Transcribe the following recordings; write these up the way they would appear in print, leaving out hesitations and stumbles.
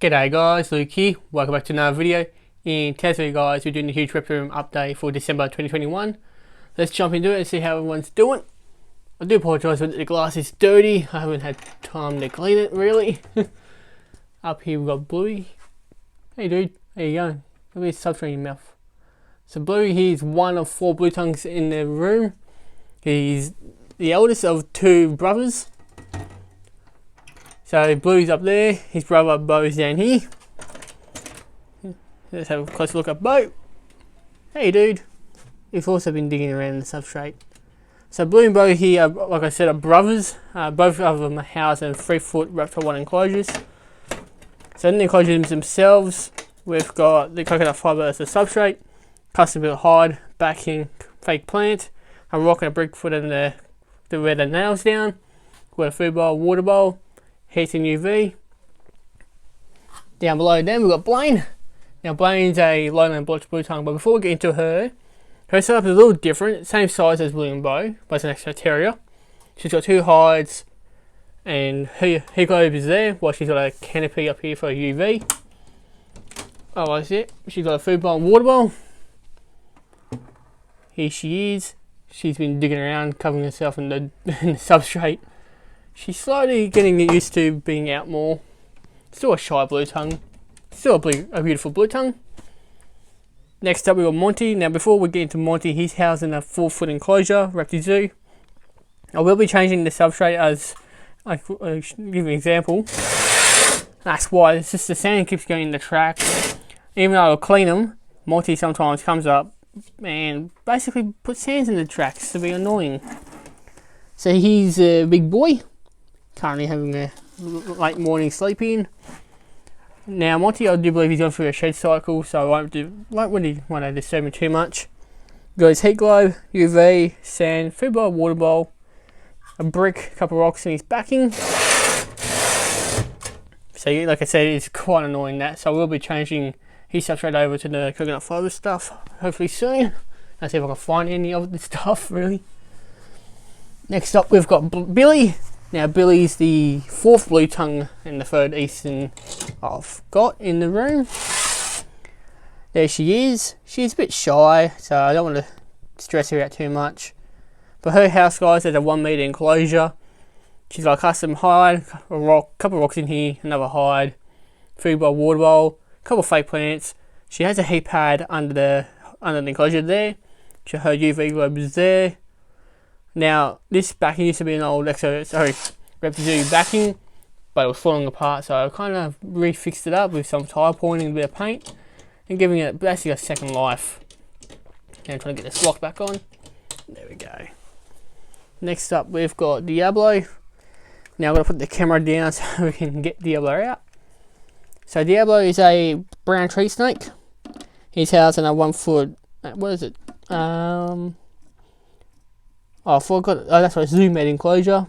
G'day guys, Luke here. Welcome back to another video. In today's video guys, we're doing the huge Reptile room update for December 2021. Let's jump into it and see how everyone's doing. I do apologise that the glass is dirty. I haven't had time to clean it really. Up here we've got Bluey. Hey dude, how you going? Look at his substrate in your mouth. So Bluey, he's one of 4 blue tongues in the room. He's the eldest of 2 brothers. So Bluey's up there, his brother Bo's down here. Let's have a closer look at Bo. Hey dude. We've also been digging around the substrate. So Blue and Bo here, like I said, are brothers. Both of them are housed in 3-foot Reptile 1 enclosures. So in the enclosures themselves, we've got the coconut fibre as the substrate, custom built hide, backing, fake plant, a rock and a brick for them to wear the nails down. We've got a food bowl, water bowl, heat and UV. Down below them we've got Blaine. Now Blaine's a lowland blotched blue tongue, but before we get into her setup is a little different. Same size as Blue and Bo, but it's an extra terrier. She's got 2 hides and her globe is there, while she's got a canopy up here for UV. Oh, that's it. She's got a food bowl and water bowl. Here she is. She's been digging around, covering herself in the substrate. She's slowly getting used to being out more. Still a shy blue tongue. Still a beautiful blue tongue. Next up we got Monty. Now before we get into Monty, he's housed in a 4-foot enclosure, Reptile Zoo. I will be changing the substrate as I'll give you an example. That's why it's just the sand keeps going in the track. Even though I'll clean them, Monty sometimes comes up and basically puts sands in the tracks to be annoying. So he's a big boy. Currently having a late morning sleep in. Now Monty, I do believe he's gone through a shed cycle, so I won't really want to disturb him too much. Got his heat globe, UV, sand, food bowl, water bowl, a brick, a couple of rocks in his backing. So like I said, it's quite annoying that, so I will be changing his substrate over to the coconut fibre stuff hopefully soon. I'll see if I can find any of the stuff really. Next up we've got Billy. Now Billy's the 4th blue tongue and the 3rd eastern I've got in the room. There she is. She's a bit shy, so I don't want to stress her out too much. But her house, guys, has a 1 metre enclosure. She's got a custom hide, a rock, couple of rocks in here, another hide, food bowl, water bowl, a couple of fake plants. She has a heat pad under the enclosure there. So her UV globe is there. Now, this backing used to be an old Reptile Zoo backing, but it was falling apart, so I kind of refixed it up with some tire pointing, a bit of paint, and giving it basically a second life. And I'm trying to get this lock back on. There we go. Next up, we've got Diablo. Now I'm going to put the camera down so we can get Diablo out. So Diablo is a brown tree snake. He's housed in a 1-foot, what is it? I forgot. Oh, that's right, Zoom made enclosure.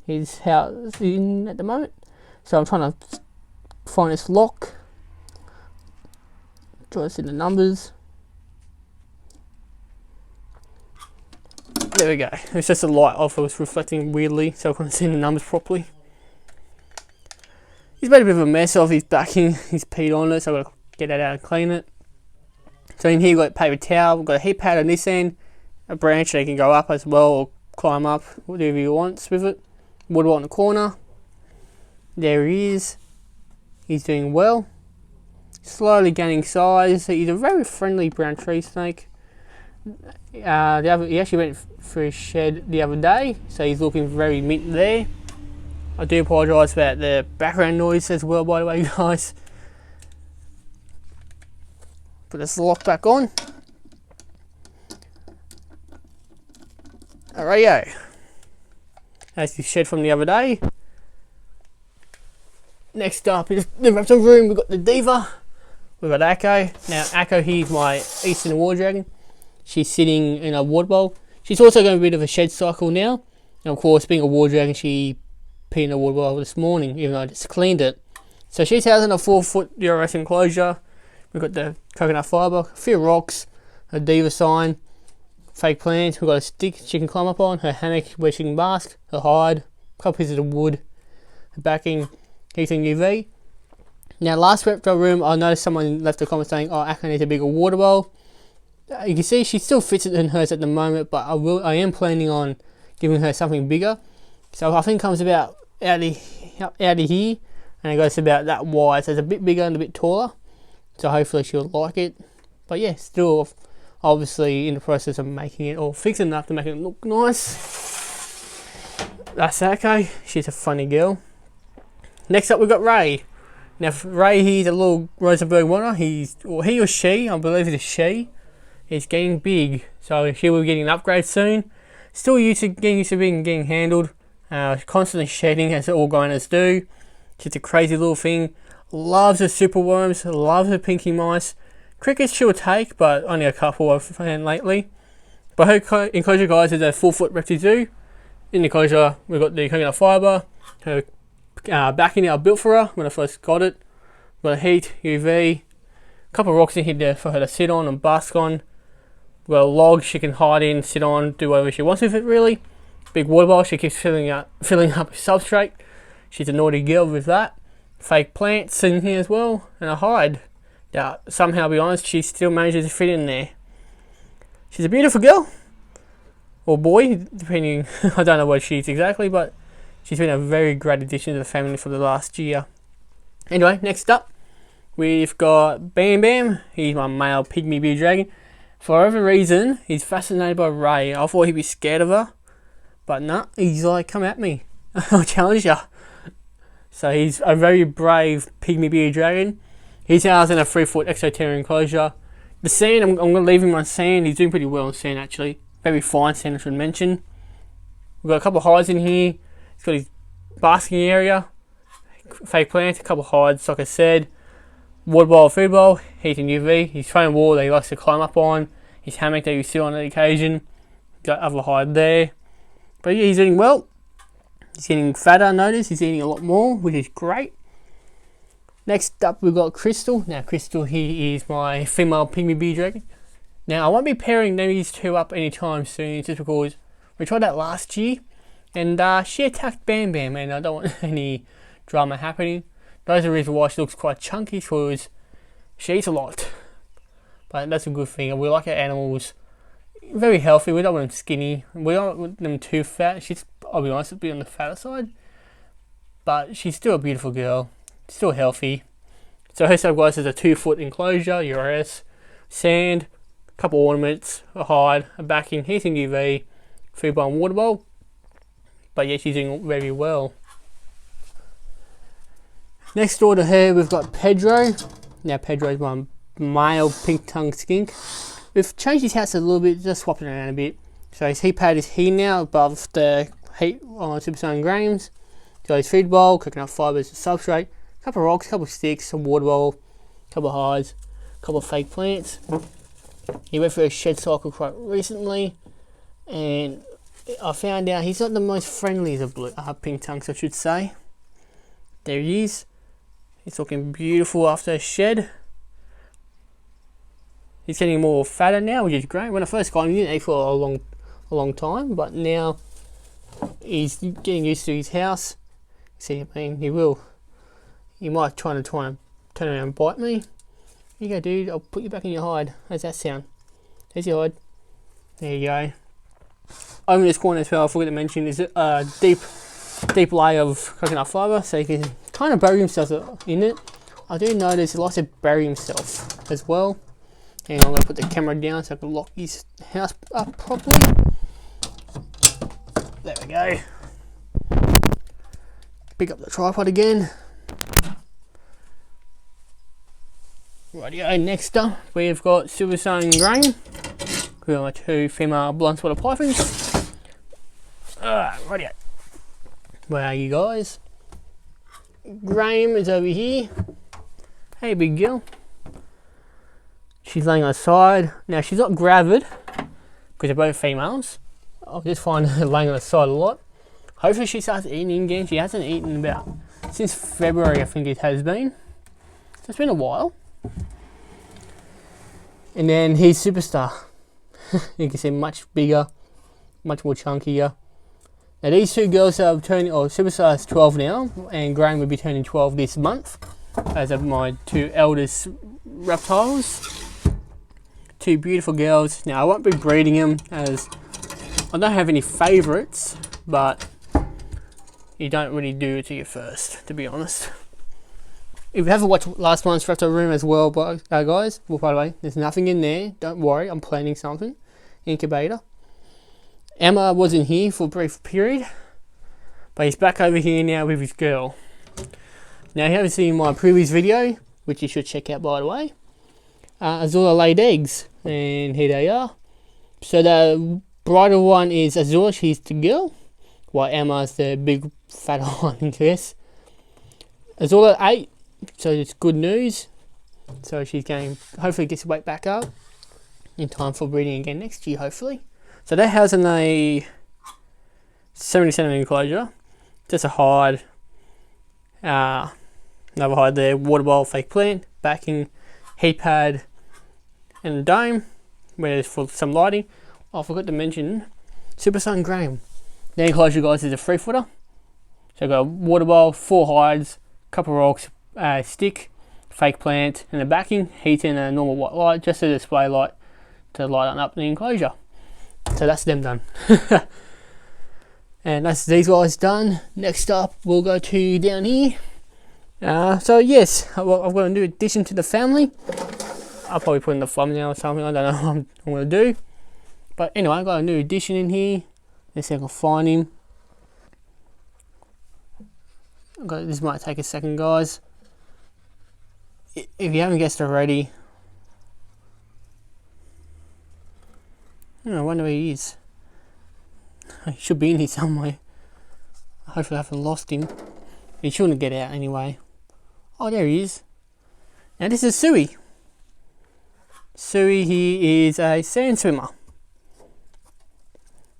He's housed in at the moment. So I'm trying to find this lock. Try to see the numbers. There we go. It's just a light off. It was reflecting weirdly, so I couldn't see the numbers properly. He's made a bit of a mess of his backing. He's peed on it, so I've got to get that out and clean it. So in here we've got paper towel. We've got a heat pad on this end. A branch that can go up as well or climb up, whatever you want with it. Water bowl in the corner. There he is. He's doing well. Slowly gaining size. He's a very friendly brown tree snake. He actually went for his shed the other day, so he's looking very mint there. I do apologise about the background noise as well, by the way, guys. Put this lock back on. Alrighty, that's the shed from the other day. Next up is the reptile room. We've got the Diva. We've got Akko. Now Akko, here's my eastern war dragon. She's sitting in a water bowl. She's also going a bit of a shed cycle now. And of course, being a war dragon, she peed in a water bowl this morning, even though I just cleaned it. So she's housed in a 4-foot DRS enclosure. We've got the coconut fibre, a few rocks, a Diva sign, fake plants. We've got a stick she can climb up on, her hammock where she can bask, her hide, a couple pieces of wood, her backing, heating UV. Now, last reptile room, I noticed someone left a comment saying, "Oh, Akko needs a bigger water bowl." You can see she still fits it in hers at the moment, but I am planning on giving her something bigger. So I think it comes about out of here, and it goes about that wide. So it's a bit bigger and a bit taller. So hopefully she'll like it. But yeah, still obviously in the process of making it or fixing it up to make it look nice. That's Akko. She's a funny girl. Next up, we've got Ray. Now, Ray, he's a little Rosenberg Warner. He or she, I believe it's a she, is getting big. So she will be getting an upgrade soon. Still getting used to getting handled. Constantly shedding, as all goannas do. She's a crazy little thing. Loves her super worms. Loves her pinky mice. Crickets she'll take, but only a couple I've found lately. But her enclosure, guys, is a 4-foot Reptile. In the enclosure, we've got the coconut fibre. Her backing I built for her when I first got it. Got a heat, UV, a couple of rocks in here there for her to sit on and bask on. We've got a log she can hide in, sit on, do whatever she wants with it really. Big water bowl, she keeps filling up substrate. She's a naughty girl with that. Fake plants in here as well, and a hide. Now, somehow, to be honest, she still manages to fit in there. She's a beautiful girl, or boy, depending, I don't know what she is exactly, but she's been a very great addition to the family for the last year. Anyway, next up, we've got Bam Bam. He's my male pygmy bearded dragon. For whatever reason, he's fascinated by Ray. I thought he'd be scared of her, but nah, he's like, come at me. I'll challenge you. So he's a very brave pygmy bearded dragon. He's housed in a 3-foot exoteric enclosure. The sand, I'm going to leave him on sand. He's doing pretty well on sand actually. Very fine sand, I should mention. We've got a couple of hides in here. He's got his basking area. Fake plants, a couple of hides, like I said. Water bowl, food bowl, heat and UV. His foam wall that he likes to climb up on. His hammock that you sit on occasion. Got other hide there. But yeah, he's eating well. He's getting fatter, notice. He's eating a lot more, which is great. Next up, we've got Crystal. Now, Crystal here is my female pygmy bearded dragon. Now, I won't be pairing these two up anytime soon, just because we tried that last year, and she attacked Bam Bam, and I don't want any drama happening. Those are the reasons why she looks quite chunky, because she eats a lot. But that's a good thing. We like our animals very healthy. We don't want them skinny. We don't want them too fat. She's, I'll be honest, a bit on the fatter side. But she's still a beautiful girl. Still healthy. So her setup, guys, is a 2-foot enclosure, URS, sand, a couple ornaments, a hide, a backing, heating UV, food bowl and water bowl. But yeah, she's doing very well. Next door to her, we've got Pedro. Now Pedro's my male pink tongue skink. We've changed his house a little bit, just swapped it around a bit. So his heat pad is here now, above the heat on Superstone Grains. Got his feed bowl, coconut fibres, substrate, a couple of rocks, a couple of sticks, a water bowl, a couple of hides, a couple of fake plants. He went through a shed cycle quite recently, and I found out he's not the most friendly of pink tongues, I should say. There he is. He's looking beautiful after a shed. He's getting more fatter now, which is great. When I first got him, he didn't eat for a long time, but now he's getting used to his house. See, I mean, he might try to turn around and bite me. Here you go, dude. I'll put you back in your hide. How's that sound? There's your hide. There you go. Over in this corner as well, I forgot to mention, is a deep layer of coconut fibre, so he can kind of bury himself in it. I do notice he likes to bury himself as well. And I'm going to put the camera down so I can lock his house up properly. There we go. Pick up the tripod again. Rightio, next up we've got Silverstone Grain. We got my 2 female blonde spotted pythons. Rightio. Where are you guys? Graham is over here. Hey, big girl. She's laying on her side. Now, she's not gravid, because they're both females. I'll just find her laying on her side a lot. Hopefully she starts eating again. She hasn't eaten since February, I think it has been. So it's been a while. And then he's Superstar. You can see much bigger, much more chunkier. Now these two girls are turning, Superstar is 12 now, and Graham will be turning 12 this month. Those are my two eldest reptiles. Two beautiful girls. Now I won't be breeding them as I don't have any favourites, but you don't really do it to your first, to be honest. If you haven't watched last month's reptile room as well, guys, well, by the way, there's nothing in there. Don't worry, I'm planning something. Incubator. Emma was in here for a brief period, but he's back over here now with his girl. Now, if you haven't seen my previous video, which you should check out, by the way, Azula laid eggs, and here they are. So the brighter one is Azula, she's the girl, while Emma's the big fat one, I guess. Azula ate, so it's good news. So she's going, hopefully gets weight back up in time for breeding again next year, hopefully. So they're housed in a 70cm enclosure, just a hide, another hide there, water bowl, fake plant, backing, heat pad, and a dome, where there's for some lighting. Oh, I forgot to mention, Super Sun Graham. The enclosure, guys, is a 3-footer. So I've got a water bowl, 4 hides, couple of rocks, stick, fake plant, and a backing, heat and a normal white light, just a display light to light up the enclosure. So that's them done. And that's these guys done. Next up, we'll go to down here. So yes, I've got a new addition to the family. I'll probably put in the thumbnail or something. I don't know what I'm going to do. But anyway, I've got a new addition in here. Let's see if I can find him. This might take a second, guys. If you haven't guessed already, I wonder where he is. He should be in here somewhere. Hopefully I haven't lost him. He shouldn't get out anyway. Oh, there he is. Now this is Suey. Suey, he is a sand swimmer.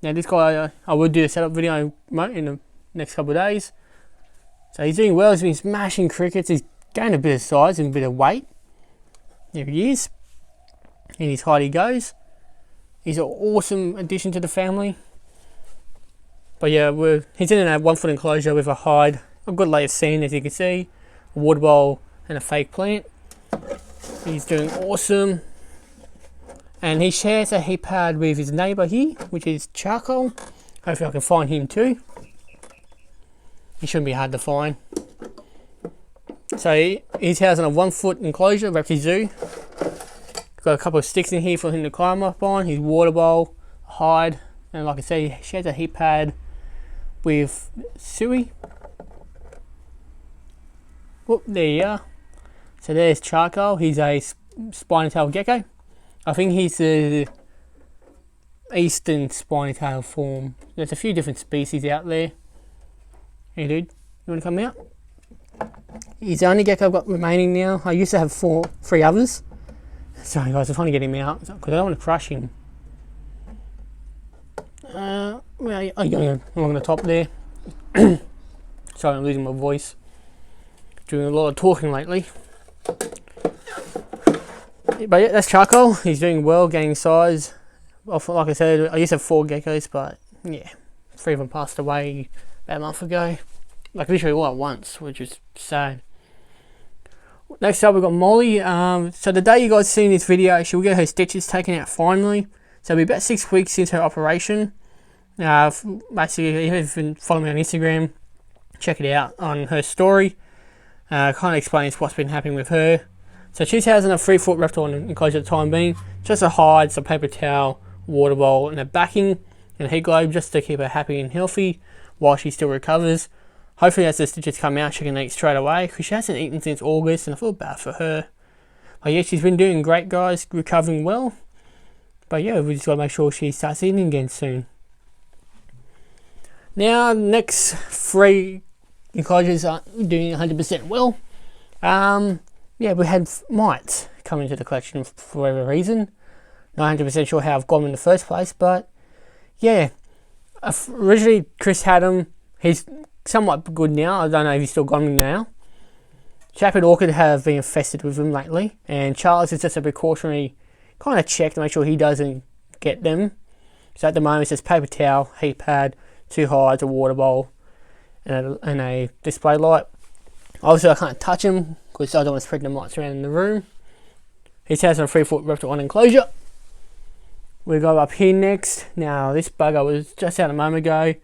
Now this guy, I will do a setup video in the next couple of days. So he's doing well, he's been smashing crickets, he's gained a bit of size and a bit of weight. There he is. In his hide he goes. He's an awesome addition to the family. But yeah, he's in a 1-foot enclosure with a hide, a good layer of sand as you can see, a water bowl and a fake plant. He's doing awesome. And he shares a heat pad with his neighbour here, which is Charcoal. Hopefully I can find him too. He shouldn't be hard to find. So he's housed in a 1-foot enclosure, Reptile Zoo. Got a couple of sticks in here for him to climb up on, his water bowl, hide, and like I say, he shares a heat pad with Suey. Whoop, there you are. So there's Charcoal, he's a spiny tail gecko. I think he's the eastern spiny tail form. There's a few different species out there. Hey dude, you want to come out? He's the only gecko I've got remaining now. I used to have 3 others. Sorry guys, I'm trying to get him out because I don't want to crush him. I'm on the top there. Sorry, I'm losing my voice. Doing a lot of talking lately. But yeah, that's Charcoal. He's doing well, gaining size. Like I said, I used to have 4 geckos, but yeah, 3 of them passed away about a month ago. Like literally all at once, which is sad. Next up, we've got Molly. So the day you guys seen this video, she will get her stitches taken out finally. So it'll be about 6 weeks since her operation. Basically, if you've been following me on Instagram, check it out on her story. Kind of explains what's been happening with her. So she's housing a 3-foot reptile enclosure at the time being. Just a hide, some paper towel, water bowl, and a backing and a heat globe just to keep her happy and healthy while she still recovers. Hopefully as the stitches come out she can eat straight away because she hasn't eaten since August and I feel bad for her. But yeah, she's been doing great guys, recovering well. But yeah, we just got to make sure she starts eating again soon. Now next 3 enclosures aren't doing 100% well. Yeah, we had mites come into the collection for whatever reason. Not 100% sure how I've got them in the first place, but yeah. Originally Chris had them. He's somewhat good now. I don't know if he's still got them now. Chap and Orchid have been infested with them lately, and Charles is just a precautionary kind of check to make sure he doesn't get them. So at the moment it's just paper towel, heat pad, 2 hides, a water bowl, and a display light. Obviously I can't touch them because I don't want to spread the mites around in the room. He's has a 3-foot reptile on enclosure. We go up here next. Now this bugger was just out a moment ago.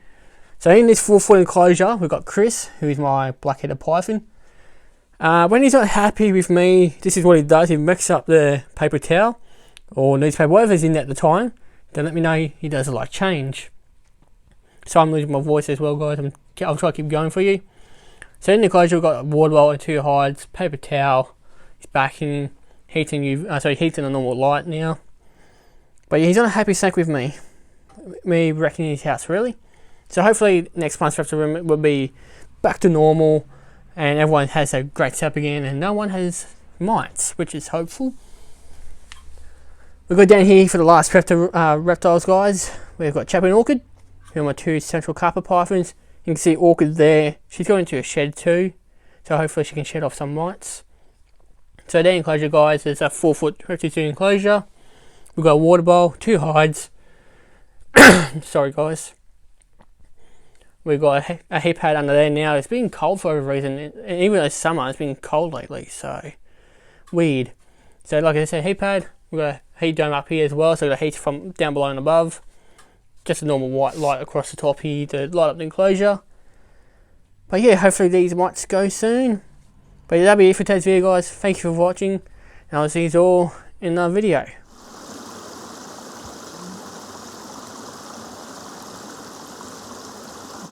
So in this 4-foot enclosure, we've got Chris, who is my black-headed python. When he's not happy with me, this is what he does. He mixes up the paper towel or newspaper, whatever's in at the time. Then let me know he does a like change. So I'm losing my voice as well, guys. I'll try to keep going for you. So in the enclosure, we've got a water bowl and 2 hides, paper towel. He's backing, heating a normal light now. But yeah, he's not a happy snake with me. Me wrecking his house, really. So hopefully next month's reptile room will be back to normal and everyone has a great setup again and no one has mites, which is hopeful. We go down here for the last reptiles, guys. We've got Chappie and Orchid, who are my 2 central carpet pythons. You can see Orchid there. She's going into a shed too, so hopefully she can shed off some mites. So the enclosure, guys, is a 4-foot reptile enclosure. We've got a water bowl, 2 hides. Sorry, guys. We've got a heat pad under there now. It's been cold for whatever reason. Even though it's summer, it's been cold lately, so weird. So like I said, heat pad. We've got a heat dome up here as well, so we've got heat from down below and above. Just a normal white light across the top here to light up the enclosure. But yeah, hopefully these mites go soon. But yeah, that'll be it for today's video, guys. Thank you for watching, and I'll see you all in another video.